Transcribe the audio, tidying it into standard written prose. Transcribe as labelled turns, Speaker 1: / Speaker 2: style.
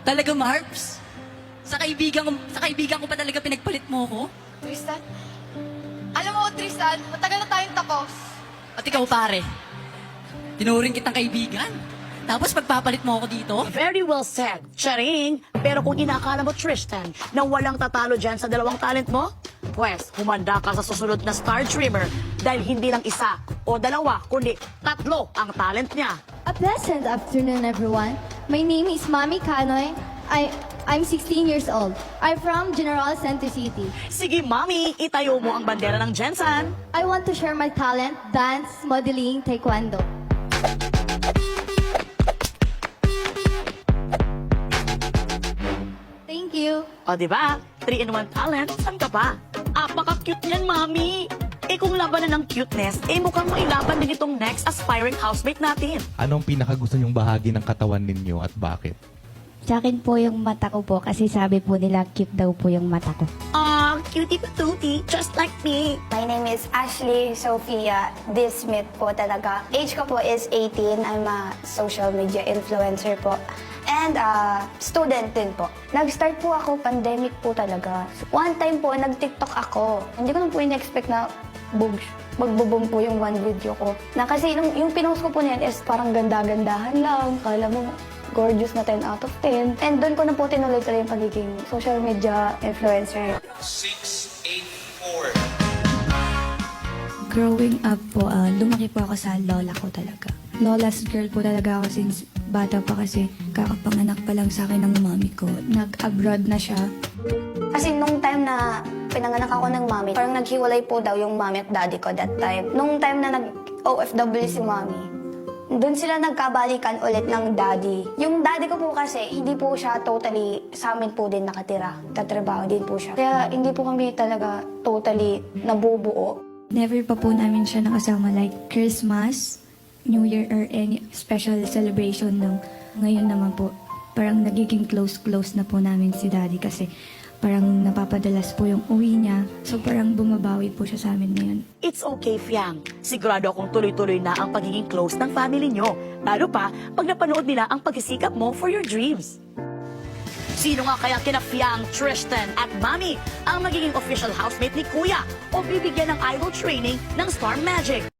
Speaker 1: Talaga, Marps? Sa kaibigan ko pa talaga pinagpalit mo ko?
Speaker 2: Tristan? Alam mo, Tristan, matagal na tayong tapos.
Speaker 1: At ikaw, pare, tinuring kitang kaibigan. Tapos pagpapalit mo ako dito?
Speaker 3: Very well said, Charing. Pero kung inakala mo, Tristan, na walang tatalo dyan sa dalawang talent mo, pwes, humanda ka sa susunod na Star Dreamer dahil hindi lang isa o dalawa, kundi tatlo ang talent niya.
Speaker 4: A pleasant afternoon, everyone. My name is Mami Kanoy. I'm 16 years old. I'm from General Santos City.
Speaker 3: Sige, Mami, itayo mo ang bandera ng Jensen.
Speaker 4: I want to share my talent, dance, modeling, taekwondo. Thank you.
Speaker 3: O, di ba? 3-in-1 talent, saan ka ba? Apaka-cute niyan, Mami. Eh kung labanan ng cuteness, eh mukhang mailaban din itong next aspiring housemate natin.
Speaker 5: Anong pinakagusto niyong bahagi ng katawan ninyo at bakit?
Speaker 6: Sa akin po yung mata ko po kasi sabi po nila cute daw po yung mata ko.
Speaker 3: Ah, cutie patootie, just like me.
Speaker 7: My name is Ashley Sophia Dismit po talaga. Age ko po is 18. I'm a social media influencer po. And student din po. Nag-start po ako, pandemic po talaga. One time po, nag-TikTok ako. Hindi ko na po in-expect na magbubong po yung one video ko. Na kasi yung pinost ko po niyan is parang ganda-gandahan lang. Kala mo, gorgeous na 10 out of 10. And doon ko na po tinuloy yung pagiging social media influencer.
Speaker 8: 684.
Speaker 6: Growing up po, lumaki po ako sa lola ko talaga. Lola's girl po talaga ako since bata pa kasi kakapanganak pa lang sa akin ng mami ko. Nag-abroad na siya.
Speaker 7: Kasi nung time na pinanganak ako ng mami, parang naghiwalay po daw yung mami at daddy ko that time. Nung time na nag-OFW si mami, doon sila nagkabalikan ulit ng daddy. Yung daddy ko po kasi, hindi po siya totally sa amin po din nakatira. Tatrabaho din po siya. Kaya hindi po kami talaga totally nabubuo.
Speaker 6: Never pa po namin siya nakasama like Christmas, New Year, or any special celebration ng ngayon naman po. Parang nagiging close na po namin si daddy kasi parang napapadalas po yung uwi niya. So parang bumabawi po siya sa amin ngayon.
Speaker 3: It's okay, Fiang. Sigurado akong tuloy-tuloy na ang pagiging close ng family nyo. Lalo pa, pag napanood nila ang pagsisikap mo for your dreams. Sino nga kaya kina Fiang, Tristan at Mami ang magiging official housemate ni Kuya o bibigyan ng idol training ng Star Magic?